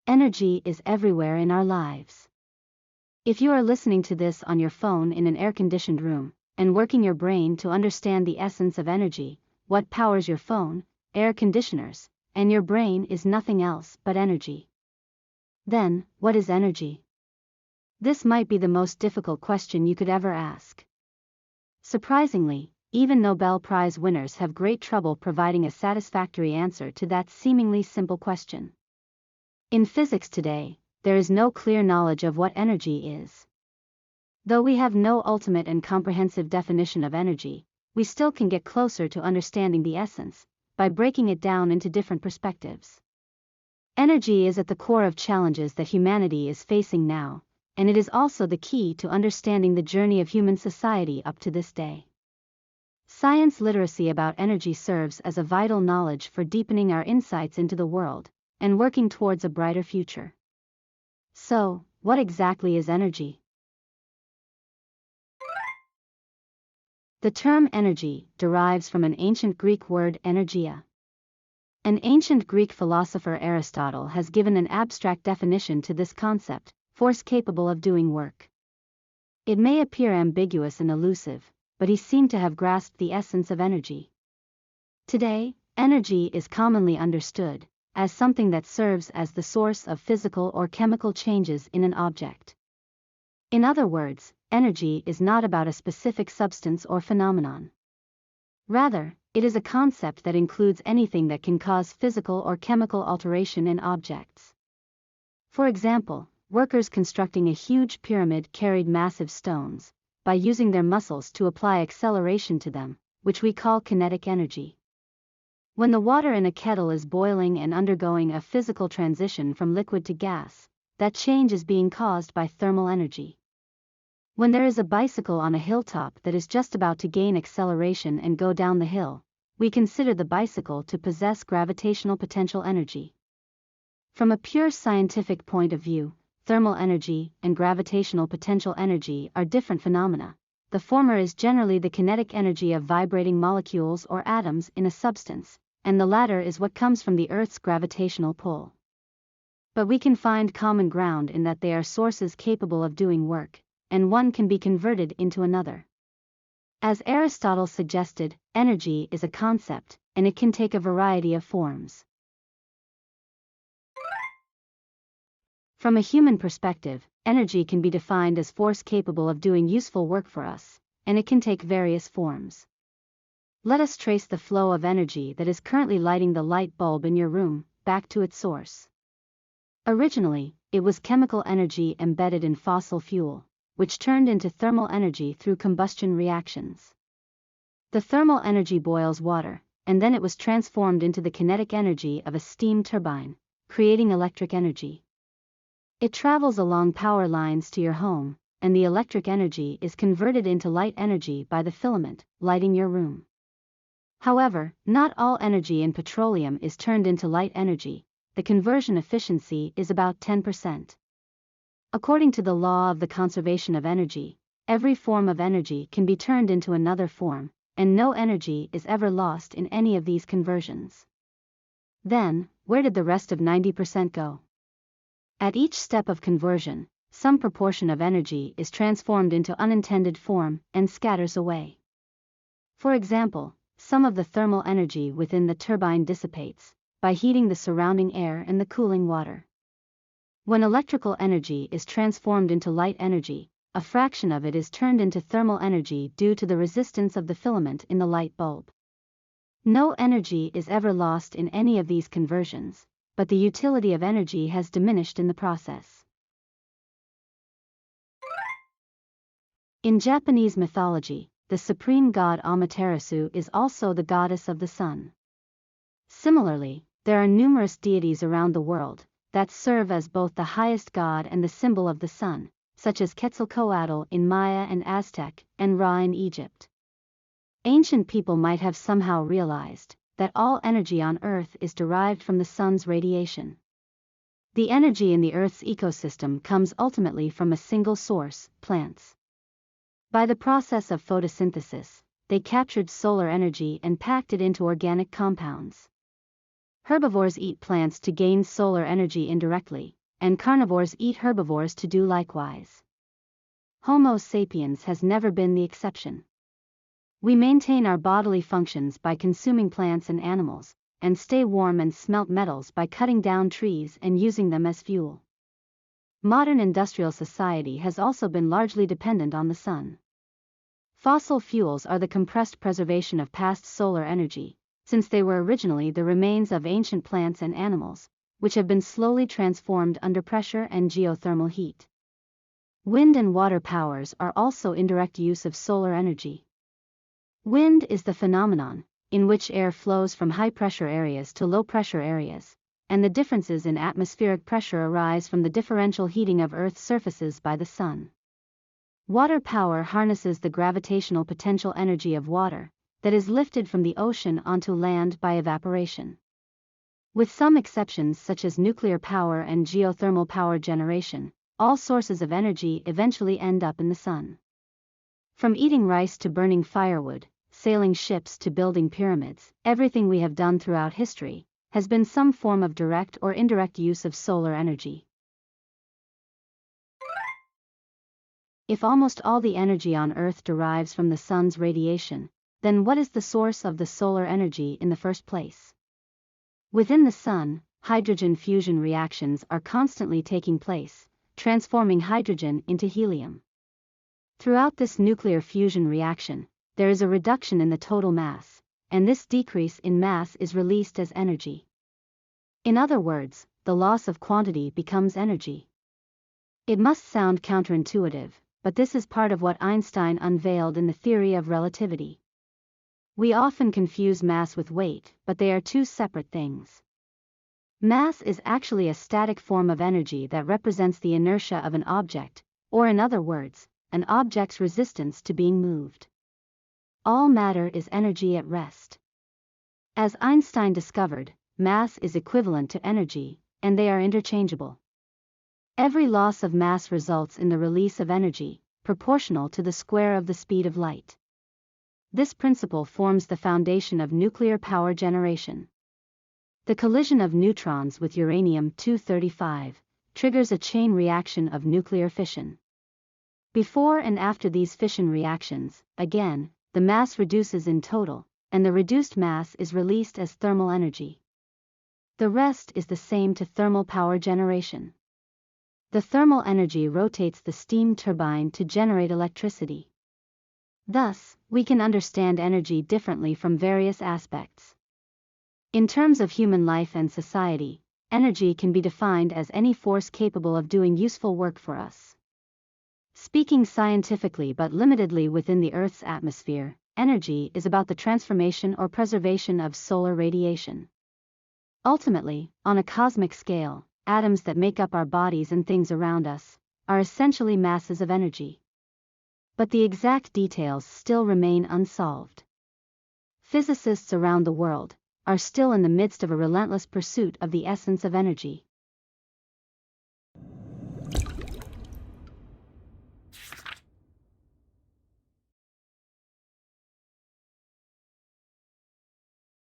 Energy is everywhere in our lives. If you are listening to this on your phone in an air-conditioned room, and working your brain to understand the essence of energy, what powers your phone, air conditioners, and your brain is nothing else but energy. Then, what is energy? This might be the most difficult question you could ever ask. Surprisingly, even Nobel Prize winners have great trouble providing a satisfactory answer to that seemingly simple question. In physics today, there is no clear knowledge of what energy is. Though we have no ultimate and comprehensive definition of energy, we still can get closer to understanding the essence by breaking it down into different perspectives. Energy is at the core of challenges that humanity is facing now, and it is also the key to understanding the journey of human society up to this day. Science literacy about energy serves as a vital knowledge for deepening our insights into the world and working towards a brighter future. So, what exactly is energy? The term energy derives from an ancient Greek word energia. An ancient Greek philosopher Aristotle has given an abstract definition to this concept, force capable of doing work. It may appear ambiguous and elusive, but he seemed to have grasped the essence of energy. Today, energy is commonly understood as something that serves as the source of physical or chemical changes in an object. In other words, energy is not about a specific substance or phenomenon. Rather, it is a concept that includes anything that can cause physical or chemical alteration in objects. For example, workers constructing a huge pyramid carried massive stones by using their muscles to apply acceleration to them, which we call kinetic energy. When the water in a kettle is boiling and undergoing a physical transition from liquid to gas, that change is being caused by thermal energy. When there is a bicycle on a hilltop that is just about to gain acceleration and go down the hill, we consider the bicycle to possess gravitational potential energy. From a pure scientific point of view, thermal energy and gravitational potential energy are different phenomena. The former is generally the kinetic energy of vibrating molecules or atoms in a substance, and the latter is what comes from the Earth's gravitational pull. But we can find common ground in that they are sources capable of doing work, and one can be converted into another. As Aristotle suggested, energy is a concept, and it can take a variety of forms. From a human perspective, energy can be defined as force capable of doing useful work for us, and it can take various forms. Let us trace the flow of energy that is currently lighting the light bulb in your room, back to its source. Originally, it was chemical energy embedded in fossil fuel, which turned into thermal energy through combustion reactions. The thermal energy boils water, and then it was transformed into the kinetic energy of a steam turbine, creating electric energy. It travels along power lines to your home, and the electric energy is converted into light energy by the filament, lighting your room. However, not all energy in petroleum is turned into light energy. The conversion efficiency is about 10%. According to the law of the conservation of energy, every form of energy can be turned into another form, and no energy is ever lost in any of these conversions. Then, where did the rest of 90% go? At each step of conversion, some proportion of energy is transformed into unintended form and scatters away. For example, some of the thermal energy within the turbine dissipates by heating the surrounding air and the cooling water. When electrical energy is transformed into light energy, a fraction of it is turned into thermal energy due to the resistance of the filament in the light bulb. No energy is ever lost in any of these conversions, but the utility of energy has diminished in the process. In Japanese mythology, the supreme god Amaterasu is also the goddess of the sun. Similarly, there are numerous deities around the world that serve as both the highest god and the symbol of the sun, such as Quetzalcoatl in Maya and Aztec, and Ra in Egypt. Ancient people might have somehow realized that all energy on Earth is derived from the sun's radiation. The energy in the Earth's ecosystem comes ultimately from a single source, plants. By the process of photosynthesis, they captured solar energy and packed it into organic compounds. Herbivores eat plants to gain solar energy indirectly, and carnivores eat herbivores to do likewise. Homo sapiens has never been the exception. We maintain our bodily functions by consuming plants and animals, and stay warm and smelt metals by cutting down trees and using them as fuel. Modern industrial society has also been largely dependent on the sun. Fossil fuels are the compressed preservation of past solar energy, since they were originally the remains of ancient plants and animals, which have been slowly transformed under pressure and geothermal heat. Wind and water powers are also indirect use of solar energy. Wind is the phenomenon in which air flows from high-pressure areas to low-pressure areas, and the differences in atmospheric pressure arise from the differential heating of Earth's surfaces by the sun. Water power harnesses the gravitational potential energy of water that is lifted from the ocean onto land by evaporation. With some exceptions such as nuclear power and geothermal power generation, all sources of energy eventually end up in the sun. From eating rice to burning firewood, sailing ships to building pyramids, everything we have done throughout history has been some form of direct or indirect use of solar energy. If almost all the energy on Earth derives from the sun's radiation, then what is the source of the solar energy in the first place? Within the sun, hydrogen fusion reactions are constantly taking place, transforming hydrogen into helium. Throughout this nuclear fusion reaction, there is a reduction in the total mass, and this decrease in mass is released as energy. In other words, the loss of quantity becomes energy. It must sound counterintuitive, but this is part of what Einstein unveiled in the theory of relativity. We often confuse mass with weight, but they are two separate things. Mass is actually a static form of energy that represents the inertia of an object, or in other words, an object's resistance to being moved. All matter is energy at rest. As Einstein discovered, mass is equivalent to energy, and they are interchangeable. Every loss of mass results in the release of energy, proportional to the square of the speed of light. This principle forms the foundation of nuclear power generation. The collision of neutrons with uranium-235 triggers a chain reaction of nuclear fission. Before and after these fission reactions, again, the mass reduces in total, and the reduced mass is released as thermal energy. The rest is the same to thermal power generation. The thermal energy rotates the steam turbine to generate electricity. Thus, we can understand energy differently from various aspects. In terms of human life and society, energy can be defined as any force capable of doing useful work for us. Speaking scientifically but limitedly within the Earth's atmosphere, energy is about the transformation or preservation of solar radiation. Ultimately, on a cosmic scale, atoms that make up our bodies and things around us are essentially masses of energy. But the exact details still remain unsolved. Physicists around the world are still in the midst of a relentless pursuit of the essence of energy.